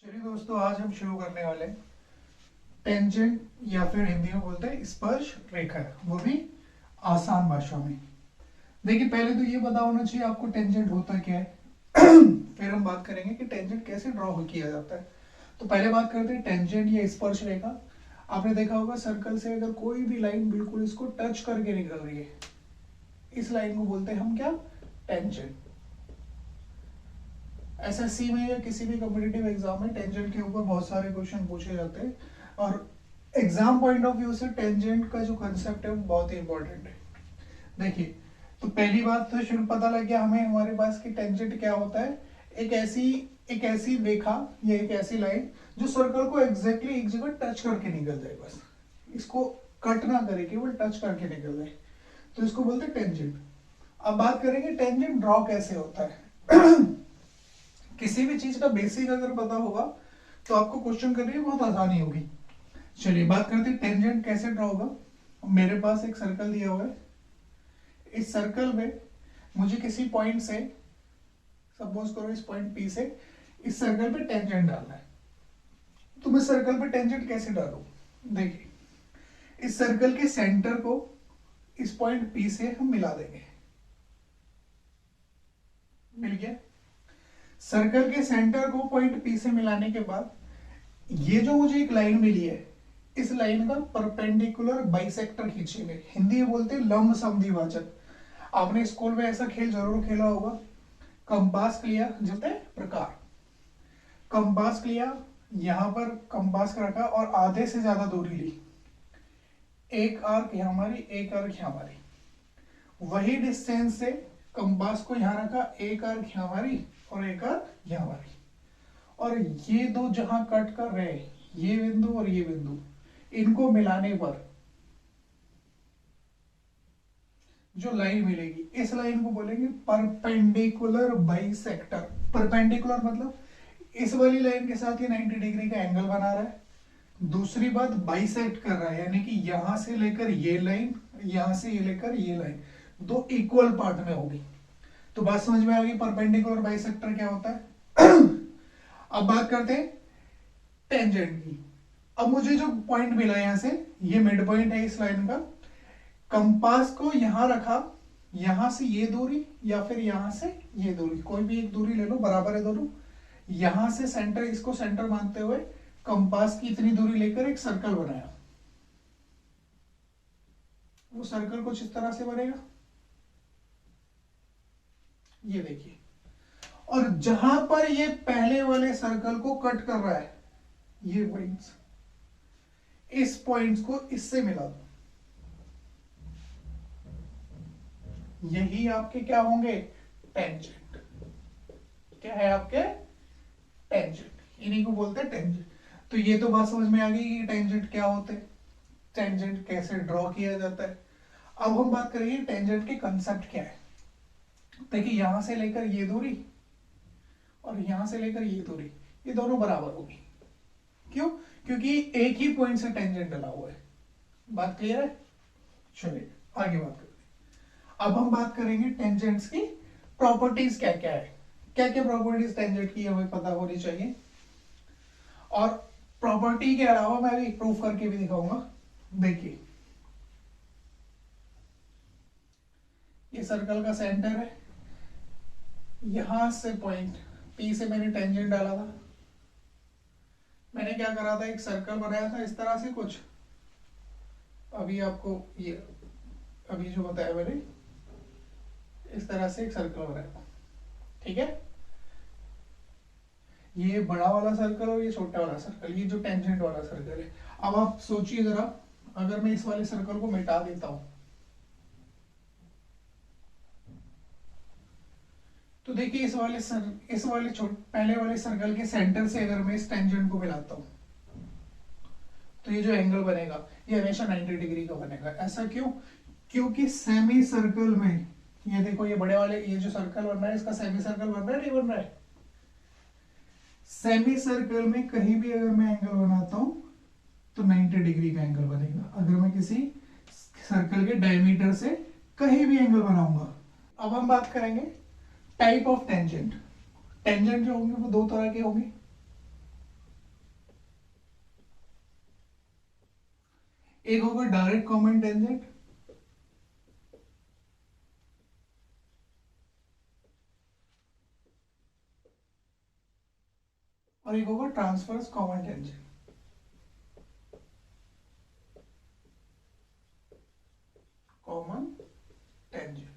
चलिए दोस्तों, आज हम शुरू करने वाले हैं टेंजेंट या फिर हिंदी में बोलते हैं स्पर्श रेखा, वो भी आसान भाषा में। देखिए, पहले तो ये पता होना चाहिए आपको टेंजेंट होता क्या है। फिर हम बात करेंगे कि टेंजेंट कैसे ड्रॉ किया जाता है। तो पहले बात करते हैं टेंजेंट या स्पर्श रेखा। आपने देखा होगा सर्कल से अगर कोई भी लाइन बिल्कुल इसको टच करके निकल रही है, इस लाइन को बोलते हैं हम क्या, टेंजेंट। एसएससी में या किसी भी कॉम्पिटिटिव एग्जाम में टेंजेंट के ऊपर बहुत सारे क्वेश्चन पूछे जाते हैं, और एग्जाम पॉइंट ऑफ व्यू से टेंजेंट का जो कंसेप्ट है वो बहुत ही इंपॉर्टेंट है। देखिए, तो पहली बात तो शुरू पता लग गया हमें हमारे पास कि टेंजेंट क्या होता है। एक ऐसी रेखा या एक ऐसी लाइन जो सर्कल को एग्जैक्टली एक जगह टच करके निकल जाए, बस इसको कट ना करे, केवल टच करके निकल जाए, तो इसको बोलते हैं टेंजेंट। अब बात करेंगे टेंजेंट ड्रॉ कैसे होता है। किसी भी चीज का बेसिक अगर पता होगा तो आपको क्वेश्चन करने में बहुत आसानी होगी। चलिए बात करते हैं टेंजेंट कैसे ड्रॉ होगा। मेरे पास एक सर्कल दिया हुआ है। इस सर्कल में मुझे किसी पॉइंट से, सपोज करो इस पॉइंट पी से इस सर्कल पे टेंजेंट डालना है। तो मैं सर्कल पे टेंजेंट कैसे डालूं? देखिए, इस सर्कल के सेंटर को इस पॉइंट पी से हम मिला देंगे। मिल गया। सर्कल के सेंटर को पॉइंट पी से मिलाने के बाद ये जो मुझे एक लाइन मिली है, इस लाइन का परपेंडिकुलर बाइसेक्टर खींचेंगे। हिंदी में बोलते हैं लंब समद्विभाजक। आपने स्कूल में ऐसा खेल जरूर खेला होगा। कंपास लिया, जैसे प्रकार, कंपास लिया, यहां पर कंपास रखा और आधे से ज्यादा दूरी ली, एक आर्क यहां मारी, एक आर्क यहां मारी। वही डिस्टेंस से कंपास को यहां रखा, एक आर्क यहां मारी और एक आर्क यहां मारी, और ये दो जहां कट कर रहे, ये बिंदु और ये बिंदु, इनको मिलाने पर जो लाइन मिलेगी, इस लाइन को बोलेंगे परपेंडिकुलर बाइसेक्टर। परपेंडिकुलर मतलब इस वाली लाइन के साथ ये 90 डिग्री का एंगल बना रहा है। दूसरी बात, बाइसेक्ट कर रहा है, यानी कि यहां से लेकर ये लाइन, यहां से ये लेकर ये लाइन, दो इक्वल पार्ट में होगी। तो बात समझ में आ गई परपेंडिकुलर बाइसेक्टर क्या होता है। अब बात करते हैं टेंजेंट की। अब मुझे जो पॉइंट मिला यहां से, ये मिड पॉइंट है इस लाइन का। कंपास को यहां रखा, यहां से ये दूरी या फिर यहां से ये दूरी, कोई भी एक दूरी ले लो, बराबर है दोनों। यहां से सेंटर, इसको सेंटर मानते हुए कंपास की इतनी दूरी लेकर एक सर्कल बनाया। वो सर्कल कुछ इस तरह से बनेगा, ये देखिए। और जहां पर ये पहले वाले सर्कल को कट कर रहा है, ये पॉइंट्स, इस पॉइंट्स को इससे मिला दो, यही आपके क्या होंगे, टेंजेंट। क्या है आपके, टेंजेंट। इन्हीं को बोलते हैं टेंजेंट। तो ये तो बात समझ में आ गई कि टेंजेंट क्या होते हैं, टेंजेंट कैसे ड्रॉ किया जाता है। अब हम बात करेंगे टेंजेंट के कंसेप्ट क्या है। देखिए, यहां से लेकर ये दूरी और यहां से लेकर ये दूरी, ये दोनों बराबर होगी। क्यों? क्योंकि एक ही पॉइंट से टेंजेंट डला हुआ है। बात क्लियर है? चलिए आगे बात करते हैं। अब हम बात करेंगे टेंजेंट्स की प्रॉपर्टीज क्या क्या है। क्या क्या प्रॉपर्टीज टेंजेंट की हमें पता होनी चाहिए, और प्रॉपर्टी के अलावा मैं अभी प्रूफ करके भी दिखाऊंगा। देखिए, ये सर्कल का सेंटर है, यहां से पॉइंट पी से मैंने टेंजेंट डाला था। मैंने क्या करा था, एक सर्कल बनाया था इस तरह से कुछ, अभी आपको ये अभी जो बताया मैंने, इस तरह से एक सर्कल बनाया था, ठीक है। ये बड़ा वाला सर्कल और ये छोटा वाला सर्कल, ये जो टेंजेंट वाला सर्कल है। अब आप सोचिए जरा, अगर मैं इस वाले सर्कल को मिटा देता हूं, तो देखिए इस वाले पहले वाले सर्कल के सेंटर से अगर मैं इस टेंजेंट को मिलाता हूं, तो ये जो एंगल बनेगा ये हमेशा 90 डिग्री का बनेगा। ऐसा क्यों? क्योंकि सेमी सर्कल में, ये देखो, ये बड़े वाले, ये जो सर्कल बन रहा है इसका सेमी सर्कल बन रहा है, नहीं बन रहा है? सेमी सर्कल में कहीं भी अगर मैं एंगल बनाता हूं तो 90 डिग्री का एंगल बनेगा। अगर मैं किसी सर्कल के डायमीटर से कहीं भी एंगल बनाऊंगा। अब हम बात करेंगे टाइप ऑफ टेंजेंट। टेंजेंट जो होंगे वो दो तरह के होंगे। एक होगा डायरेक्ट कॉमन टेंजेंट, और एक होगा transverse common tangent. Common tangent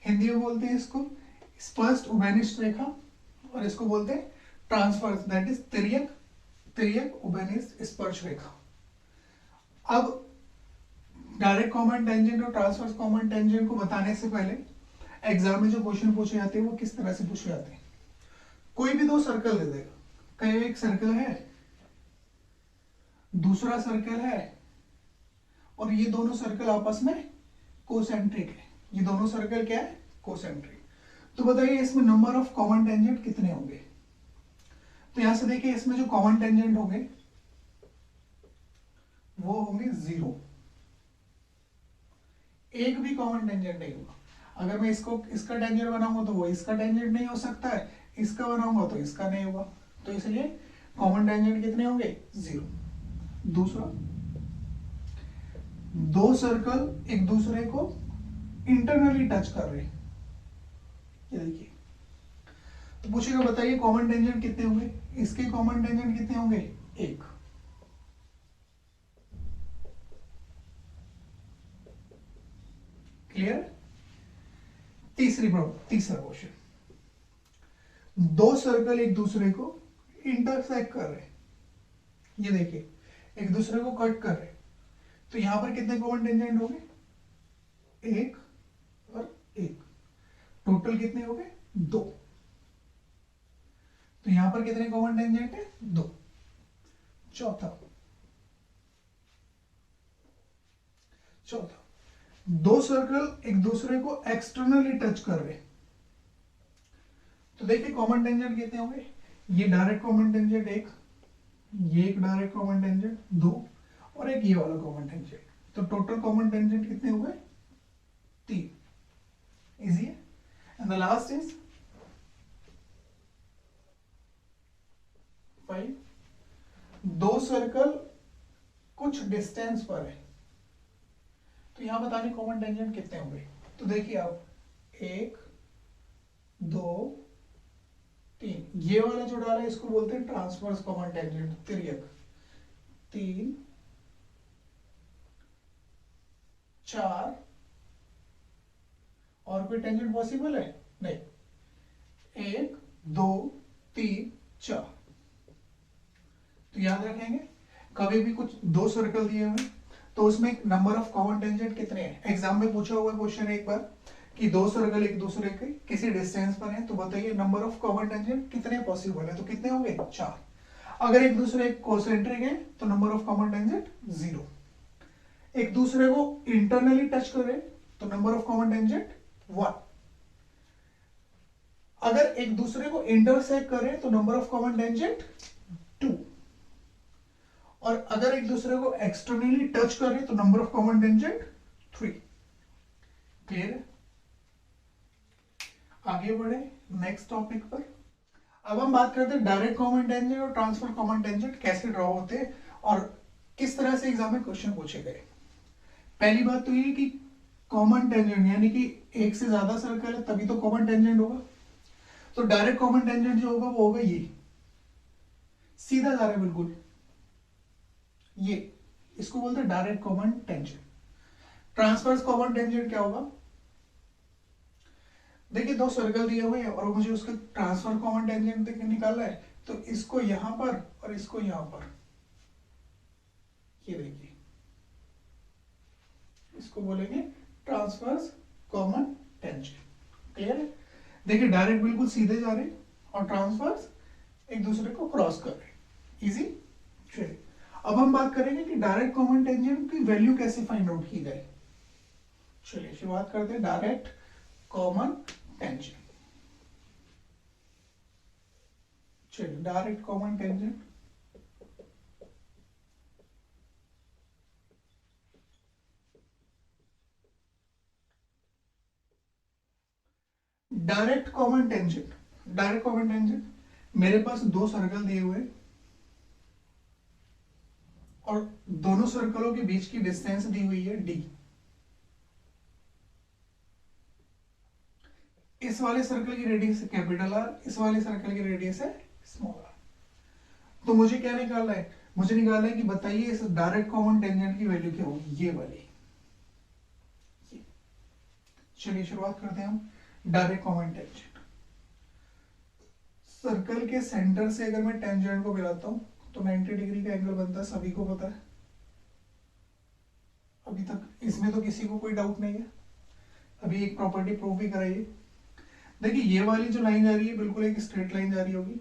Hindi में बोलते हैं इसको स्पष्ट उभयनिष्ठ रेखा, और इसको बोलते हैं ट्रांसवर्स, दैट इज तिर्यक, तिर्यक उभयनिष्ठ स्पर्श रेखा। अब डायरेक्ट कॉमन टेंजेंट और ट्रांसवर्स कॉमन टेंजेंट को बताने से पहले एग्जाम में जो क्वेश्चन पूछे जाते हैं वो किस तरह से पूछे जाते हैं। कोई भी दो सर्कल दे देगा, कहीं एक सर्कल है, दूसरा सर्कल है, और ये दोनों सर्कल आपस में कोसेंट्रिक है। ये दोनों सर्कल क्या है? कोसेंट्रिक। तो बताइए इसमें नंबर ऑफ कॉमन टेंजेंट कितने होंगे? तो यहां से देखिए इसमें जो कॉमन टेंजेंट होंगे वो होंगे 0, एक भी कॉमन टेंजेंट नहीं होगा। अगर मैं इसको इसका टेंजेंट बनाऊंगा तो वो इसका टेंजेंट नहीं हो सकता है, इसका बनाऊंगा तो इसका नहीं होगा। तो इसलिए कॉमन टेंजेंट कितने होंगे? 0। दूसरा, दो सर्कल एक दूसरे को इंटरनली टच कर रहे हैं, ये देखिए। तो पूछेगा बताइए कॉमन टेंजेंट कितने होंगे? इसके कॉमन टेंजेंट कितने होंगे? 1। क्लियर? तीसरा क्वेश्चन, दो सर्कल एक दूसरे को इंटरसेक्ट कर रहे हैं, ये देखिए एक दूसरे को कट कर रहे हैं। तो यहां पर कितने कॉमन टेंजेंट होंगे? 1 और 1, टोटल कितने हो गए? 2। तो यहां पर कितने कॉमन टेंजेंट है? 2। चौथा, दो सर्कल एक दूसरे को एक्सटर्नली टच कर रहे हैं। तो देखिए कॉमन टेंजेंट कितने होंगे? ये डायरेक्ट कॉमन टेंजेंट 1, ये एक डायरेक्ट कॉमन टेंजेंट 2, और एक ये वाला कॉमन टेंजेंट। तो टोटल कॉमन टेंजेंट कितने हो गए? 3। इजी है। And the last is 5। दो सर्कल कुछ डिस्टेंस पर है, तो यहां बताने कॉमन टेंजेंट कितने होंगे। तो देखिए आप 1 2 3, ये वाला जो डाला है इसको बोलते हैं ट्रांसवर्स कॉमन टेंजेंट, तिर्यक। 3 4, और कोई टेंजेंट पॉसिबल है? नहीं। 1 2 3 4। तो याद रखेंगे कभी भी कुछ दो सर्कल दिए हुए तो उसमें नंबर ऑफ कॉमन टेंजेंट कितने हैं। एग्जाम में पूछा हुआ क्वेश्चन एक बार कि दो सर्कल एक दूसरे के किसी डिस्टेंस पर है, तो बताइए नंबर ऑफ कॉमन टेंजेंट कितने पॉसिबल है। तो कितने होंगे? 4। अगर एक दूसरे कोसेंट्रिक है तो नंबर ऑफ कॉमन टेंजेंट 0। एक दूसरे को इंटरनली टच करे तो नंबर ऑफ कॉमन टेंजेंट 1। अगर एक दूसरे को इंटरसेक्ट करे तो नंबर ऑफ कॉमन टेंजेंट 2। और अगर एक दूसरे को एक्सटर्नली टच करे तो number of common tangent 3। Clear है? आगे बढ़े नेक्स्ट टॉपिक पर। अब हम बात करते हैं डायरेक्ट कॉमन टेंजेंट और ट्रांसफर कॉमन टेंजेंट कैसे ड्रॉ होते हैं और किस तरह से एग्जाम में क्वेश्चन पूछे गए। पहली बात तो ये कि कॉमन टेंजेंट यानी कि एक से ज्यादा सर्कल है तभी तो कॉमन टेंजेंट होगा। तो डायरेक्ट कॉमन टेंजेंट जो होगा वो होगा ये, सीधा जा रहा है बिल्कुल, ये इसको बोलते हैं direct common tangent. Transverse common tangent क्या होगा? देखिए दो सर्कल दिए हुए हैं और मुझे उसका ट्रांसफर कॉमन टेंजेंट निकालना है, तो इसको यहां पर और इसको यहां पर, ये देखिए इसको बोलेंगे ट्रांसवर्स कॉमन टेंजेंट। क्लियर है? देखिए डायरेक्ट बिल्कुल सीधे जा रहे हैं और ट्रांसवर्स एक दूसरे को क्रॉस कर रहे हैं। इजी। चलिए अब हम बात करेंगे कि डायरेक्ट कॉमन टेंजेंट की वैल्यू कैसे फाइंड आउट की जाए। चलिए शुरुआत करते हैं डायरेक्ट कॉमन टेंजेंट। चलिए direct common tangent, direct common tangent, direct common tangent, मेरे पास दो सर्कल दिए हुए और दोनों सर्कलों के बीच की डिस्टेंस दी हुई है d। इस वाले सर्कल की रेडियस है कैपिटल आर, इस वाले सर्कल की रेडियस है स्मॉल आर। तो मुझे क्या निकालना है, मुझे निकालना है कि बताइए इस डायरेक्ट कॉमन टेंजेंट की वैल्यू क्या होगी, ये वाली। चलिए शुरुआत करते हैं हम। डायरेक्ट कॉमन टेंजेंट, सर्कल के सेंटर से अगर मैं टेंजेंट को मिलाता हूं तो 90 डिग्री का एंगल बनता है, सभी को पता है। अभी तक इसमें तो किसी को कोई डाउट नहीं है। अभी एक प्रॉपर्टी प्रूव भी कराइए। देखिए ये वाली जो लाइन जा रही है बिल्कुल एक स्ट्रेट लाइन जा रही होगी।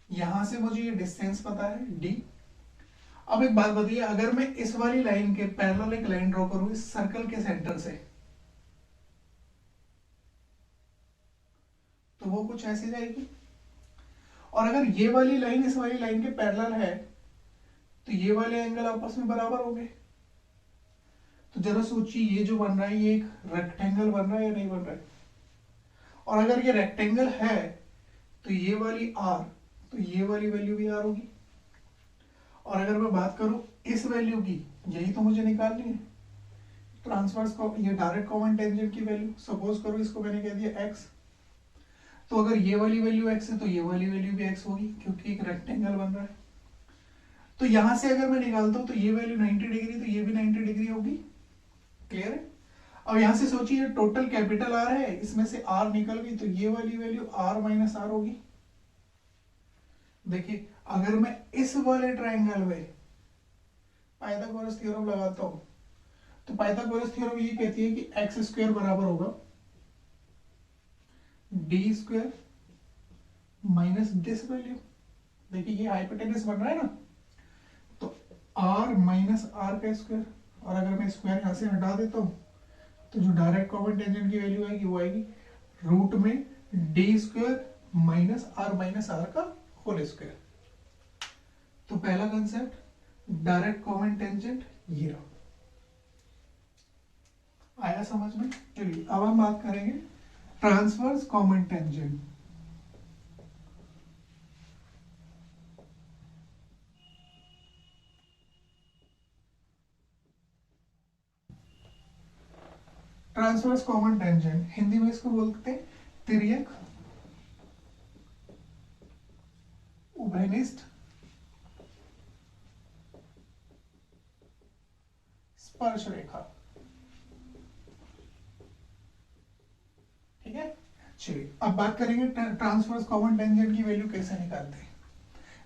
यहां से मुझे ये डिस्टेंस पता है d। अब एक बात बताइए, अगर मैं इस वाली लाइन के पैरेलल एक लाइन ड्रॉ करूं इस सर्कल के सेंटर से, तो वो कुछ ऐसे जाएगी। और अगर ये वाली लाइन इस वाली लाइन के पैरेलल है तो ये वाले एंगल आपस में बराबर हो गए। तो जरा सोचिए ये जो बन रहा है ये एक रेक्टेंगल बन रहा है या नहीं बन रहा है। और अगर ये रेक्टेंगल है तो ये वाली आर, तो ये वाली वैल्यू भी आर होगी। और अगर मैं बात करूं इस वैल्यू की, यही तो मुझे निकालनी है, ट्रांसवर्स ये डायरेक्ट कॉमन टेंजेंट की वैल्यू। सपोज करो इसको मैंने कह दिया x, तो अगर ये वाली वैल्यू x है तो ये वाली वैल्यू भी x होगी क्योंकि एक रेक्टेंगल बन रहा है। तो यहां से अगर मैं निकालता हूं तो ये वैल्यू 90 डिग्री, तो ये भी 90 डिग्री होगी। क्लियर है। अब यहां से सोचिए टोटल कैपिटल आर है, इसमें से आर निकल गई तो ये वाली वैल्यू आर माइनस आर होगी। देखिए अगर मैं इस वाले ट्रायंगल में पाइथागोरस थ्योरम लगाता हूं तो पाइथागोरस थ्योरम ये कहती है कि एक्स स्क्वायर बराबर होगा D square minus this value. देखिए ये हाइपोटेनस बन रहा है ना, तो आर माइनस आर का स्क्वायर। और अगर मैं स्क्वायर यहां से हटा देता हूं तो जो डायरेक्ट कॉमन टेंजेंट की वैल्यू आएगी वो आएगी रूट में डी स्क्वायर माइनस आर का होल स्क्वायर। तो पहला कंसेप्ट डायरेक्ट कॉमन टेंजेंट ये रहा। आया समझ में। चलिए अब हम बात करेंगे transverse common tangent. Transverse common tangent Hindi में इसको बोलते हैं तिर्यक उभयनिष्ठ स्पर्श रेखा। ठीक है। चलिए अब बात करेंगे ट्रांसवर्स कॉमन टेंजेंट की वैल्यू कैसे निकालते हैं।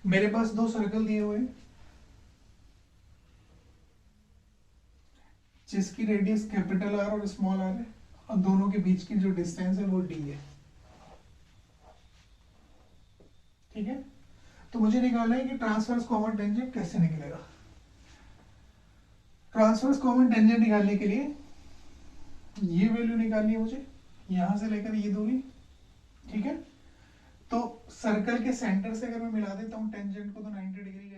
मेरे पास दो सर्कल दिए हुए हैं जिसकी रेडियस कैपिटल आर और स्मॉल आर है, और दोनों के बीच की जो डिस्टेंस है वो डी है। ठीक है। तो मुझे निकालना है कि ट्रांसवर्स कॉमन टेंजेंट कैसे निकलेगा। ट्रांसवर्स कॉमन टेंजेंट निकालने के लिए ये वैल्यू निकालनी है मुझे, यहां से लेकर ये दूरी। ठीक है। तो सर्कल के सेंटर से अगर मैं मिला देता हूं टेंजेंट को तो 90 डिग्री का